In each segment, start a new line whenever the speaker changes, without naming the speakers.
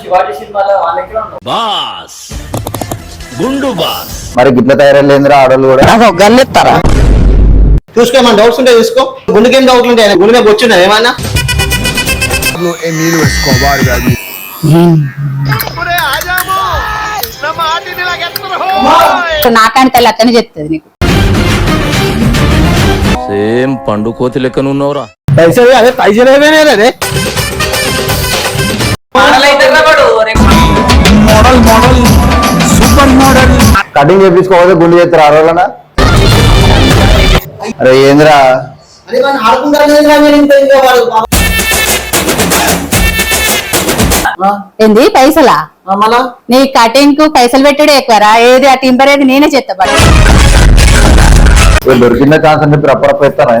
శివాజీ సినిమాలో వాళ్ళకి
బాస్ గుండు బాస్
మరి గిట్ల తయారైందిరా ఆడోళ్ళు కూడా
గల్లెత్తారా
చూసుకోమని డౌట్స్ ఉంటే చూసుకో. గుండెకేం డౌట్లు ఉంటాయి? గుండె వచ్చిందా ఏమన్నా?
నాకాని తల్లి అక్కనే చెప్తుంది నీకు.
సేమ్ పండు కోతి లెక్కన ఉన్నవరా.
పైసలు అదే పైసలు ఏమైనా అదే
model model super model
cutting చేపించుకోకపోతే గుండు చేస్తారు ఆడోళ్ళనా? అరే ఏంద్రా
ఏంది పైసలా? నీ కటింగ్ కు పైసలు పెట్టుడే ఎక్కువరా. ఏది ఆ టింబర్ ఏది నేనే చేస్తా.
దొరికిన ఛాన్స్ అని చెప్పి రప్పరప్ప ఎత్తారా?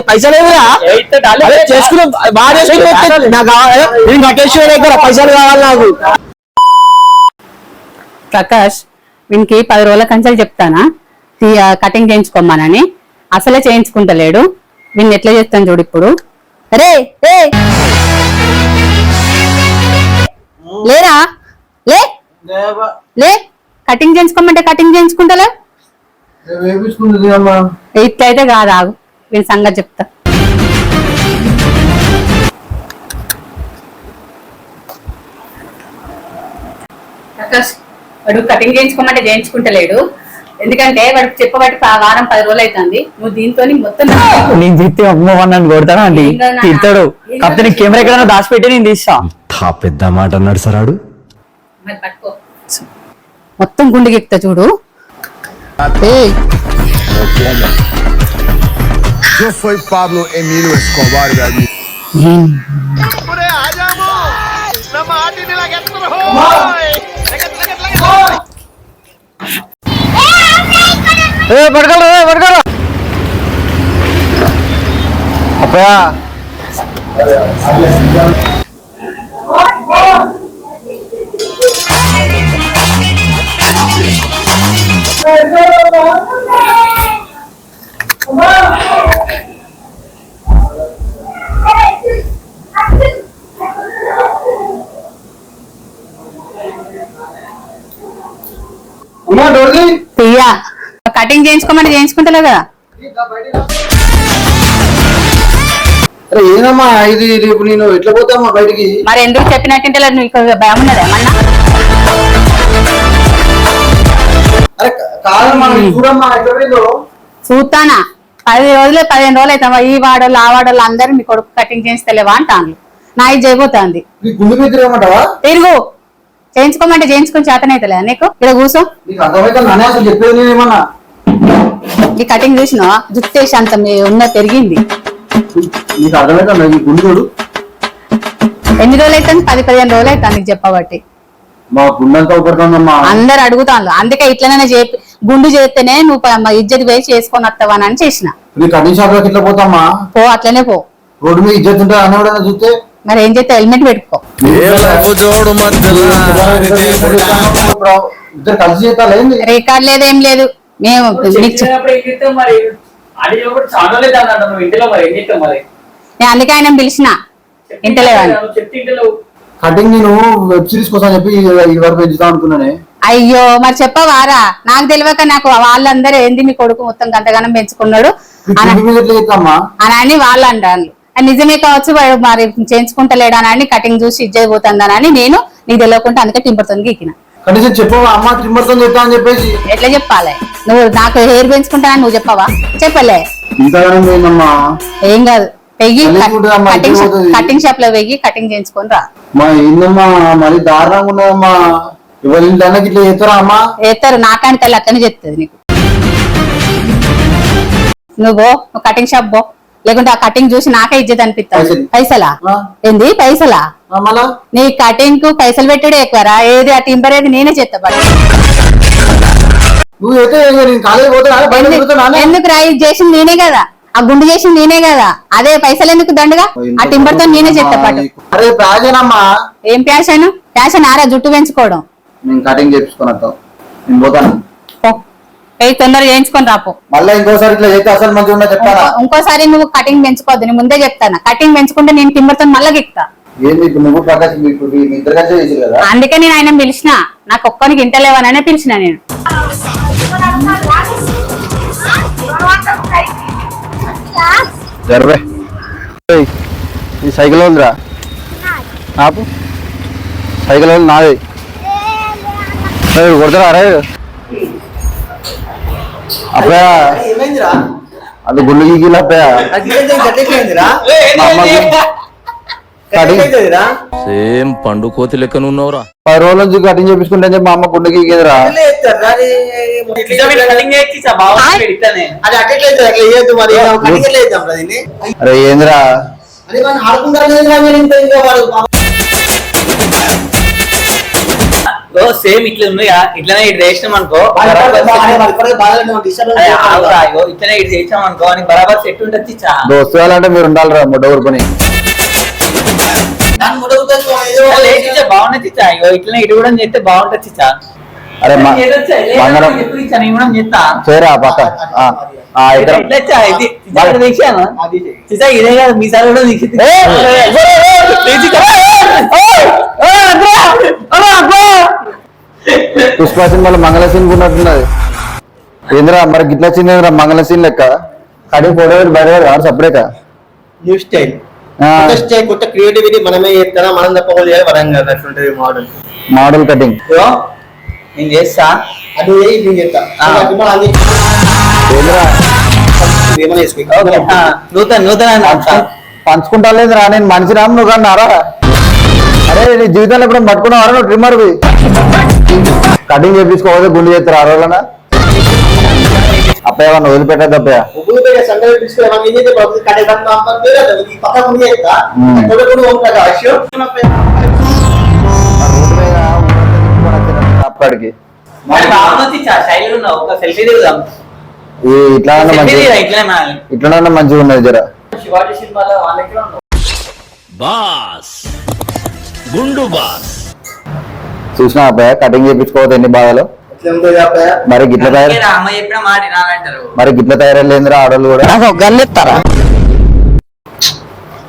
పైసలు కావాలి నాకు.
ప్రకాష్ వీనికి 10 రోజుల కంచెలు చెప్తానా కటింగ్ చేయించుకోమానని. అసలే చేయించుకుంటలేడు. వీడిని ఎట్లా చేస్తాను చూడు ఇప్పుడు. రే లేరా లే లే కటింగ్ చేయించుకోమంటే కటింగ్ చేయించుకుంటలే. ఇట్లయితే కాదు, ఆగు వీని సంగతి చెప్తా. ప్రకాష్ వాడు కటింగ్ చేయించుకోమంటే చేయించుకుంటలేడు. ఎందుకంటే వాడికి చెప్పబట్టి వారం 10 రోజులు అవుతుంది. నువ్వు దీంతో మొత్తం
నేను తిట్టి అమ్మవాడిని కొడతాను అండి. తిడతాడు కాకపోతే నీ కెమెరా ఎక్కడైనా దాచిపెట్టి నేను తీస్తా.
పెద్ద మాట అన్నాడు సరాడు.
మరి పట్టుకో మొత్తం గుండెకి ఎక్కుతా చూడు.
Yo soy Pablo Emilio Escobar, baby.
పడగలరా
అప్పయా
తీయా కటింగ్ చేయించుకోమని చేయించుకుంటలే కదా.
ఏదమ్మా ఇది రేపు నేను ఎట్లా పోతామా బయటికి?
మరి ఎందుకు చెప్పినట్టు నీకు భయం ఉన్నదా ఏమన్నా?
అరే కాదమ్మా చూడమ్మా ఎట్లా పోయిందో
చూస్తానా. 10 రోజులు 15 రోజులు అవుతావా ఈ వాడోళ్ళు ఆ వాడోళ్ళు అందరూ మీ కొడుకు కటింగ్ చేయించలేవా అంటాను. నా ఇది చేయబోతుంది.
గుండె మీద తిరగమంటావా?
తిరుగు చేయించుకోమంటే చేయించుకొని చేతనైతలే నీకు. ఇక్కడ కూర్చో.
చెప్పేది నేనేమన్నా
ఈ కటింగ్ చూసినా జుట్టేసి అంత ఉన్న పెరిగింది.
నీకు అర్థమవుతుందా ఈ గుండెడు?
ఎన్ని రోజులు అవుతుంది? 10-15 రోజులు అవుతాను నీకు చెప్పబట్టి.
మా గుండెంతా ఉపడుతుందమ్మా.
అందరు అడుగుతాను. అందుకే ఇట్లనే గుండు చేస్తేనే నువ్వు ఇజ్జత్ పోయి చేసుకొని వస్తావా అని చేసిన.
కటింగ్ షాప్ లోకి ఇట్లా పోతామా?
పో అట్లనే పో.
రోడ్డు మీద ఇజ్జత్ ఉంటే అన్న చూస్తే
మరి ఏం చేస్తే హెల్మెట్ పెట్టుకో.
ఇద్దరు కలిసి చేస్తారా?
రికార్డ్ లేదు ఏం లేదు. మేము నేను అందుకే ఆయన పిలిచిన ఇంటలేవని.
కటింగ్ నేను వెబ్ సిరీస్ కోసం చెప్పి ఈ వరకు పెంచుతాం అనుకున్నానే.
అయ్యో మరి చెప్పవారా? నాకు తెలియక నాకు వాళ్ళందరూ ఏంది మీ కొడుకు మొత్తం గంటగానం పెంచుకున్నాడు అని వాళ్ళు అంటారు. నిజమే కావచ్చు మరి చేయించుకుంటలేడా అని కటింగ్ చూసి ఇజ్జత్ పోతుందని నేను నీకు తెలియకుండా అందుకే టింబర్తో గీకిన. ఎట్లా చెప్పాలి? నువ్వు నాకు హెయిర్ పెంచుకుంటానని నువ్వు చెప్పవా? చెప్పలే. ఏం కాదు, వెయ్యి కటింగ్ షాప్ లో వెయ్యి కటింగ్ చేయించుకొని రా.
మరి దారుణంగా ఉన్నదమ్మా.
ఎత్తారు నాకాని తల్లి అక్కనే చెప్తుంది నీకు. నువ్వు కటింగ్ షాప్ బో, లేకుంటే ఆ కటింగ్ చూసి నాకే ఇజ్జత్ అనిపిస్తాను. పైసలా? ఏంది పైసలా? నీ కటింగ్ కు పైసలు పెట్టుడే ఎక్కువరా. ఏది ఆ టింబర్ ఏది నేనే చేస్తా. ఎందుకు రా? ఇది చేసింది నేనే కదా, ఆ గుండు చేసింది నేనే కదా. అదే పైసలు ఎందుకు దండగా? ఆ టింబర్ తో నేనే చేస్తా పాటు. ఏం ప్యాషన్? ఆరా జుట్టు పెంచుకోవడం.
కటింగ్ చేయించుకున్నా
తొందరగా చేయించుకొని రాపో.
మళ్ళీ ఇంకోసారి ఇట్లా చేస్తే అసలు మంచిగా ఉన్నా చెప్తానా?
ఇంకోసారి నువ్వు కటింగ్ పెంచుకోవద్దు, నేను ముందే చెప్తాను. కటింగ్ పెంచుకుంటే నేను టిమ్మర్తో మళ్ళీ గిక్తా.
ఏంది ఇప్పుడు నువ్వు ప్రకాశ్ మీ ఇద్దరు కలిసి చేసి కదా?
అందుకే నేను ఆయన పిలిచిన, నాకు ఒక్కరికి ఇంటలేవననే పిలిచిన నేను.
జరవే ఈ సైకిల్ ఉందిరా, ఆపు. సైకిల్ వాళ్ళు నాది కొడతారా? అరే అప్పయా అది గుళ్ళు గీకిలు అప్పయా.
సేమ్ పండు కోతి లెక్కనున్నావురా.
10 రోజుల నుంచి కటింగ్ చేపించుకుంటే మా అమ్మ గుండె గీకేదిరా. అరే ఏందిరా
సేమ్ ఇట్లా ఉంది, ఇట్లనే ఇటు చేసినాం అనుకో, ఇట్లనే ఇటు చేసాం అనుకో అని బరాబర్ సెట్ ఉంటుంది.
దోస్తు అంటే మీరు ఉండాలిరా ముడ్డ ఊరుకొని.
బాగుంటుంది చిచ్చా, ఇట్లనే ఇటు కూడా చేస్తే బాగుంటుంది చిచ్చా.
అరే చేరా పక్క
ఇదే కాదు మీ సార్ కూడా
పుష్ప సినిమాలో మంగళ సీన్ ఉన్నట్టున్నది. ఏంద్రా మరి గిట్లా వచ్చింది మంగళ సీన్ లెక్క. కడిగి ఫోటో బయట సపరేట్
న్యూ స్టైల్, కొత్త క్రియేటివిటీ మనమే చేస్తారా, మనం తప్పకుండా చేయాలి. వరంగా అట్లుంటది మోడల్
మోడల్ కటింగ్
నేను చేస్తా.
అది నేను చేస్తా.
నూతన
పంచుకుంటా లేదురా, నేను మనిషి రామ్ నువ్వు కన్నారా? అరే నీ జీవితంలో ఎప్పుడు పట్టుకున్నావరా నువ్వు ట్రిమ్మర్ కటింగ్ చేపించుకోవాలి గుండె చేస్తారు 6 రోజులనా? అప్పయ్య వాడిని వదిలిపెట్టేది అప్పయ్య. అప్పటికి ఇట్లా మంచిగా ఉన్నది జర.
శివాజీ సినిమాలో వాళ్ళకి
బాస్ గుండు బాస్
చూసినా అప్పయ్య కటింగ్ చేపించుకోవద్దు ఎన్ని బాధలు. మరి గిట్ల తయారు మరి గిట్ల తయారైందిరా ఆడోళ్ళు కూడా గల్లెత్తారా?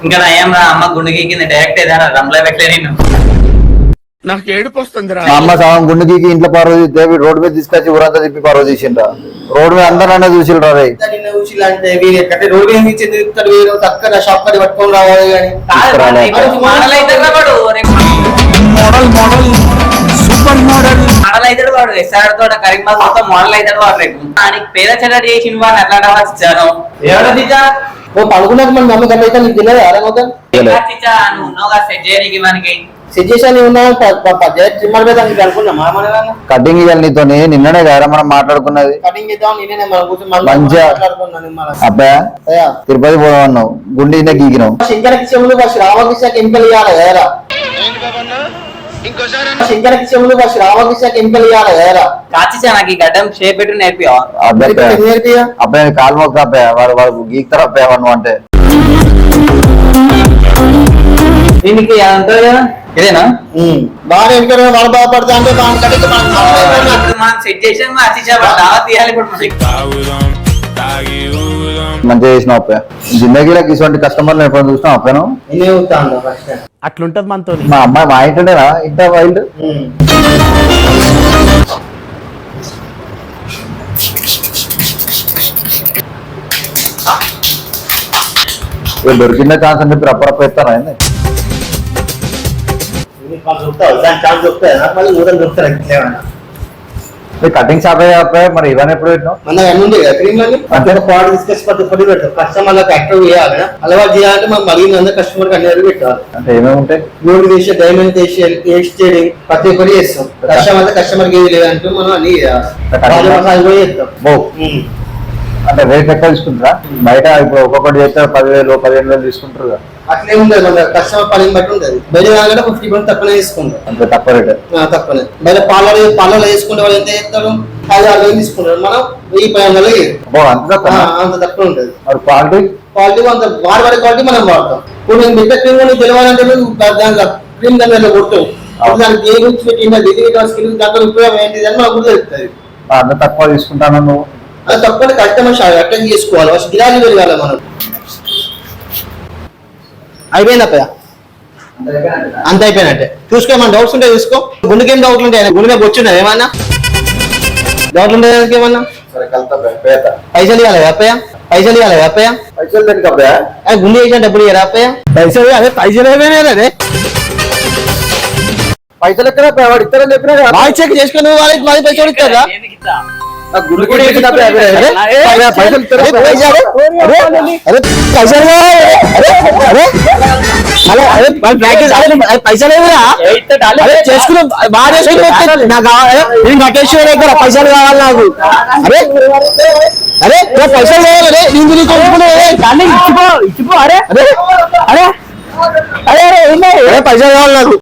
ఇంకా నయం రా, అమ్మ గుండె గీకింది డైరెక్ట్ ఏదైనా రంలో పెట్టలే నేను.
నాకు ఏడుపు వస్తుందిరా.
మా అమ్మ సగం గుండె గీకి ఇంట్లో పరవ రోడ్డు మీద తీసుకొచ్చి ఊరంతా తిప్పి పరవ తీసిండ్రా. రోడ్డు మీద అందరూ చూసిరా రే.
మోడల్ అవుతాడు వాడు, ఎస్ఆర్ తోట కరీంబాగ్ మొత్తం మోడల్ అవుతాడు వాడు. రేపు పేద చెడ్డ చేసిన వాడిని ఎట్లా ఇచ్చాను ఎవరో దిచ్చా
పడుకున్నాక మన మమ్మీ గంట అయితే నీకు తెలియదు.
నువ్వు ఉన్నావుగా సెట్ చేయడానికి మనకి
కటింగ్ ఇవ్వాలి నీతో నిన్ననే కదా మనం మాట్లాడుకున్నది. అబ్బాయా తిరుపతి పోదాం అన్నావు, గుండె గీకినావు.
రామకృష్ణకి ఎంకలు ఇవ్వాలి కదరా, రామకృష్ణకి ఎంకలు ఇవ్వాలి కదరా.
కాచిచా నాకు ఈ గడ్డం షేప్ పెట్టి నేర్పియా.
అబ్బాయి కాలు మొక్క అబ్బాయి వాడు గీకుతారు అబ్బాయి వాడు అంటే.
దీనికి అంటారు కదా ఇదేనా
బాగా ఎక్కడ వాళ్ళు బాధపడతా అంటే
మనం సెట్ చేసి తీయాలి. ఇప్పుడు
మంచిగా చేసిన అబ్బాయి. జిందగీలోకి ఇటువంటి కస్టమర్లు ఎప్పుడు చూసినా అబ్బాయి
అట్లుంటది మనతో.
మా అమ్మాయి మా ఇంటేనా ఇంత వైల్డ్. దొరికిందే ఛాన్స్ అని చెప్పి రప్పరప్ప ఇస్తారా? కటింగ్ షాప్ అయ్యా మరి ఇవన్నీ ఎప్పుడు
కస్టమర్లకు యాక్టివ్ చేయాలి, అలవాటు చేయాలంటే మనం మరిగిన కస్టమర్ అన్ని పెట్టాలి.
అంటే ఏమేమి ఉంటాయి?
Gold facial, diamond facial, hair styling ప్రతి ఒక్కటి చేస్తాం. కస్టమర్కి ఏది లేదంటూ మనం అన్ని చేస్తాం.
అంటే రేట్ ఎక్కువ తీసుకుంటారా? బయట ఇప్పుడు ఒక్కొక్కటి చేస్తే 10,000 15,000 తీసుకుంటారు.
అట్లే ఉండదు, మన కస్టమర్ పనిని బట్టి ఉంటుంది. బయట కాగానే 50% తక్కువనే తీసుకుంటారు.
అంతే తక్కువ రేట్
తక్కువనే. బయట పార్లర్ వేసుకుంటే వాళ్ళు ఎంత చేస్తారు, 5,000 తీసుకుంటారు. మనం 1,000 అంత తక్కువ ఉంటుంది.
క్వాలిటీ
అంత వాడి క్వాలిటీ మనం వాడతాం. ఇప్పుడు నేను బిడ్డ క్రీమ్ అని తెలియాలంటే దాంట్లో క్రీమ్ దాంట్లో కొట్టాం. దానికి ఏ గురించి పెట్టిందా, స్కిన్ దాంట్లో ఉపయోగం ఏంటిది అని మనకు కూడా తెలుస్తుంది.
అంత తక్కువ తీసుకుంటాను నువ్వు.
అది తప్పని కస్టమర్ అటెండ్ చేసుకోవాలి ఫస్ట్ గిరాకీ పెరగాలి మనం. అయిపోయింది అప్పయ్య, అంత అయిపోయినట్టే. చూసుకో ఏమన్నా డౌట్స్ ఉంటే చూసుకో. గుండెకేం డౌట్లు ఉంటాయి? గుండె మీద వచ్చినాయి ఏమన్నా డౌట్లు ఉంటాయి ఏమన్నా? పైసలు ఇవ్వాలి అప్పయ్య, పైసలు ఇవ్వాలి అప్పయ్య.
పైసలు దేనికి అబ్బా?
గుండె వేసిన డబ్బులు ఇవ్వరా అప్పయ్య?
పైసలు అదే పైసలు ఏమైనా అదే
పైసలు ఎక్కడ వాడు ఇస్తారని చెప్పినా కదా.
బాగా చెక్ చేసుకుని నువ్వు వాళ్ళకి మరి పైసలు ఇస్తారా?
నాకు గుండు కూడా వేసిన డబ్బే అదే. అరే, పైసలు ఇస్తారా?
అరే, పైసలు కావాలి. అరే, అరే, అరే, వాళ్ళు ప్రాక్టీస్ పైసలు ఏమిరా? అరే చేసుకుని బాగా చేసుకుని నాకు కావాలి. నేను కట్టేశ్వర దగ్గర పైసలు కావాలి నాకు. అరే అరే పైసలు కావాలి. నేను ఇచ్చిపో. అరే అరే అరే అరే పైసలు కావాలి నాకు.